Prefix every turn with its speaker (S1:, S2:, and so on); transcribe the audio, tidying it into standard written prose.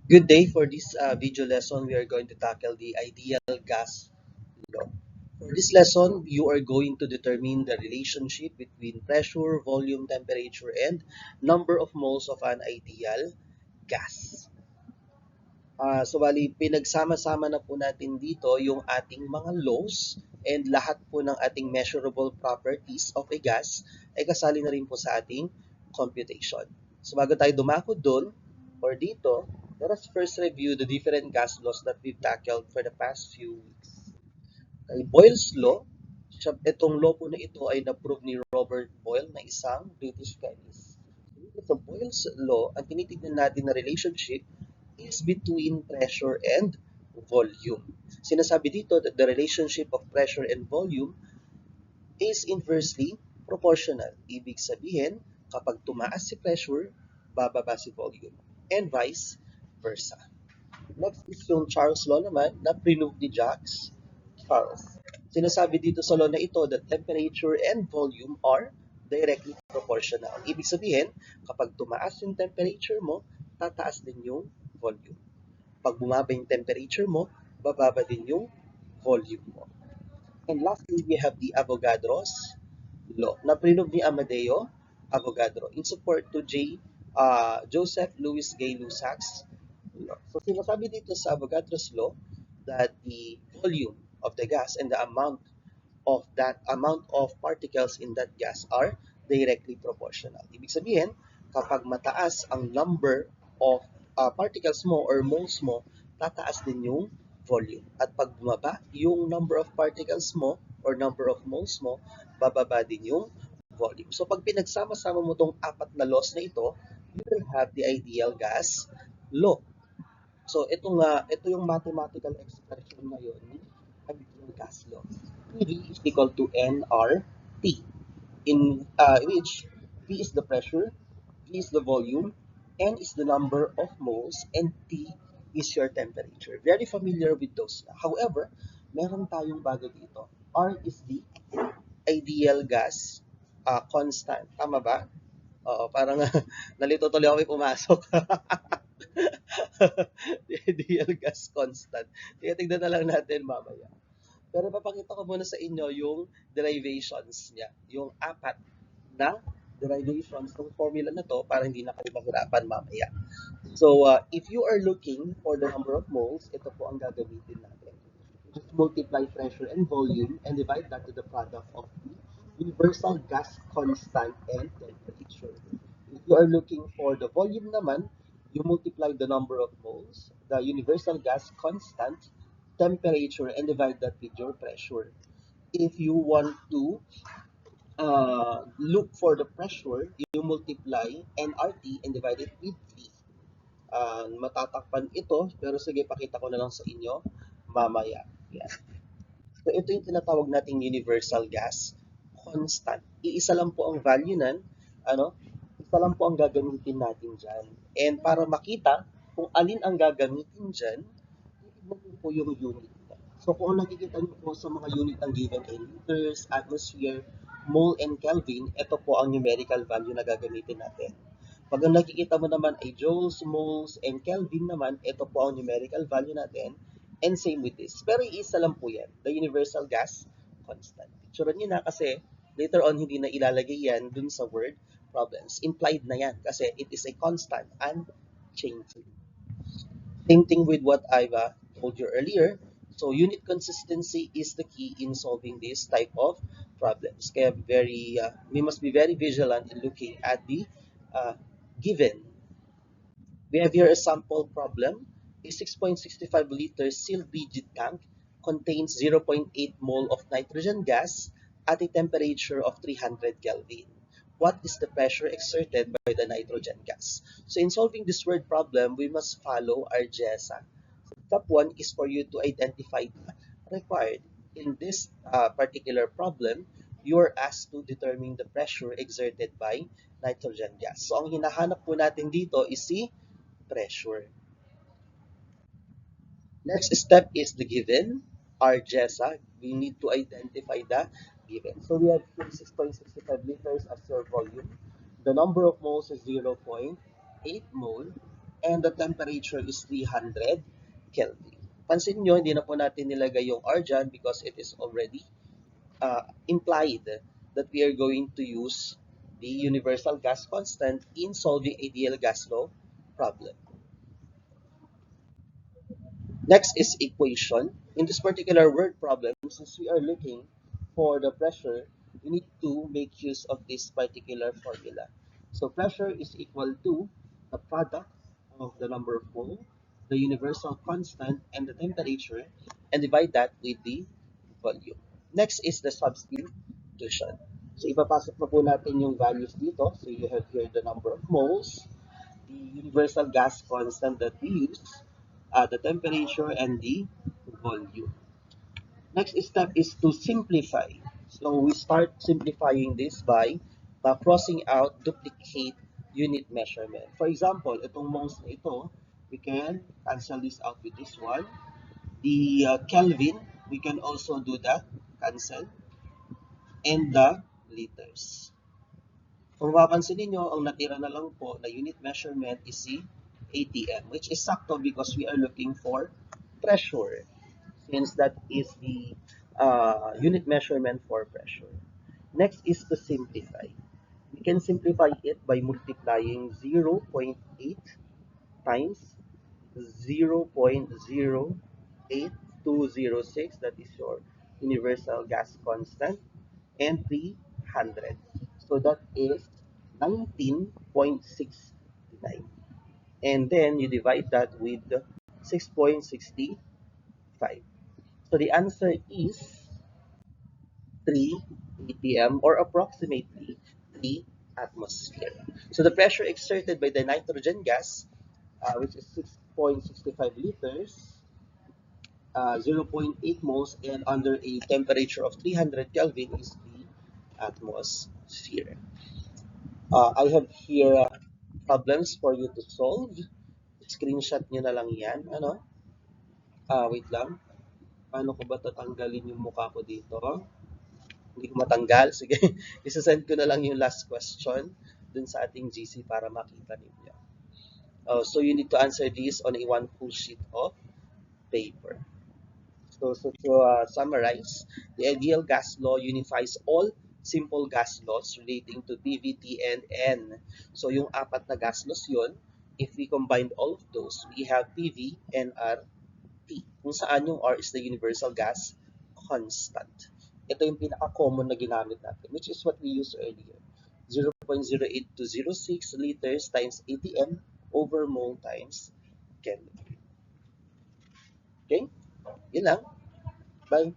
S1: Good day. For this video lesson, we are going to tackle the ideal gas law. For this lesson, you are going to determine the relationship between pressure, volume, temperature, and number of moles of an ideal gas. So bali, pinagsama-sama na po natin dito yung ating mga laws and lahat po ng ating measurable properties of a gas ay kasali na rin po sa ating computation. So bago tayo dumako doon or dito, let us first review the different gas laws that we've tackled for the past few weeks. Kay Boyle's Law, itong law po na ito ay na-prove ni Robert Boyle na isang British chemist. Dito sa Boyle's Law, ang tinitignan natin na relationship is between pressure and volume. Sinasabi dito that the relationship of pressure and volume is inversely proportional. Ibig sabihin, kapag tumaas si pressure, bababa si volume. And vice versa. Next is yung Charles Law naman na prove ni Jacques Charles. Sinasabi dito sa law na ito that temperature and volume are directly proportional. Ibig sabihin, kapag tumaas yung temperature mo, tataas din yung volume. Pag bumaba yung temperature mo, bababa din yung volume mo. And lastly, we have the Avogadro's law na prove ni Amadeo Avogadro in support to Joseph Louis Gay Lussac's law. So sinasabi dito sa Avogadro's law that the volume of the gas and the amount of particles in that gas are directly proportional. Ibig sabihin, kapag mataas ang number of particles mo or moles mo, tataas din yung volume. At pag bumaba yung number of particles mo or number of moles mo, bababa din yung volume. So pag pinagsama-sama mo tong apat na laws na ito, you will have the ideal gas law. So ito yung mathematical expression ngayon ni ideal gas law. PV is equal to nRT, in which V is the pressure, V is the volume, N is the number of moles, and T is your temperature. Very familiar with those na. However, meron tayong bago dito. R is the ideal gas constant. Tama ba? Oo, parang nalito tuloy ako may pumasok. The ideal gas constant. Kaya tignan na lang natin mamaya. Pero papakita ko muna sa inyo yung derivations niya. Yung apat na derivations ng formula na to para hindi na kayo mahirapan mamaya. So, if you are looking for the number of moles, ito po ang gagamitin natin. Just multiply pressure and volume and divide that to the product of the universal gas constant and temperature. If you are looking for the volume naman, you multiply the number of moles, the universal gas constant, temperature, and divide that with your pressure. If you want to look for the pressure, you multiply nRT and divide it with V. Matatakpan ito, pero sige, pakita ko na lang sa inyo mamaya. Yan. So, ito yung tinatawag nating universal gas constant. Iisa lang po ang value nan, ano? Isa lang po ang gagamitin natin dyan. And para makita kung alin ang gagamitin dyan, titignan niyo po yung unit. So, kung nakikita niyo po sa mga unit ang given ay liters, atmosphere, mole, and Kelvin, ito po ang numerical value na gagamitin natin. Pag ang nakikita mo naman ay joules, moles, and Kelvin naman, ito po ang numerical value natin. And same with this. Pero iisa lang po yan, the universal gas constant. Picturean nyo na kasi later on hindi na ilalagay yan dun sa word problems. Implied na yan kasi it is a constant and changing. Same thing with what I've told you earlier. So unit consistency is the key in solving this type of problems. Kaya we must be very vigilant in looking at the uh, given. We have here a sample problem. A 6.65 liter sealed rigid tank contains 0.8 mole of nitrogen gas at a temperature of 300 Kelvin. What is the pressure exerted by the nitrogen gas? So in solving this word problem, we must follow our GESA. So step 1 is for you to identify the required. In this particular problem, you are asked to determine the pressure exerted by nitrogen gas. So ang hinahanap po natin dito is si pressure. Next step is the given, our GESA. We need to identify the given. So we have 6.65 liters as your volume. The number of moles is 0.8 mole. and the temperature is 300 Kelvin. Pansin nyo, hindi na po natin nilagay yung R dyan because it is already implied that we are going to use the universal gas constant in solving ideal gas law problem. Next is equation. In this particular word problem, since we are looking for the pressure, we need to make use of this particular formula. So pressure is equal to the product of the number of mole, the universal constant, and the temperature, and divide that with the volume. Next is the substitution. So ipapasok na po natin yung values dito. So you have here the number of moles, the universal gas constant that we use, the temperature, and the volume. Next step is to simplify. So we start simplifying this by crossing out duplicate unit measurement. For example, itong moles na ito, we can cancel this out with this one. The Kelvin, we can also do that, cancel, and the liters. Kung mapapansin niyo, ang natira na lang po na unit measurement is si ATM, which is sakto because we are looking for pressure, since that is the unit measurement for pressure. Next is to simplify. We can simplify it by multiplying 0.8 times 0.08206, that is your universal gas constant, and 300. So that is 19.69. And then you divide that with 6.65. So the answer is 3 atm, or approximately 3 atmosphere. So the pressure exerted by the nitrogen gas, which is 6.65 liters, 0.8 moles, and under a temperature of 300 Kelvin is the atmosphere. I have here problems for you to solve. Screenshot nyo na lang yan. Ano? Wait lang. Paano ko ba tatanggalin yung mukha ko dito? Hindi ko matanggal. Sige, isasend ko na lang yung last question dun sa ating GC para makita ninyo. So you need to answer this on a one full sheet of paper. So to summarize, the ideal gas law unifies all simple gas laws relating to PV, T, and N. So yung apat na gas laws yun, if we combine all of those, we have PV, NR, T, kung saan yung R is the universal gas constant. Ito yung pinaka-common na ginamit natin, which is what we used earlier. 0.08206 liters times ATM over mole times Kelvin. Okay? Yun lang. Bye.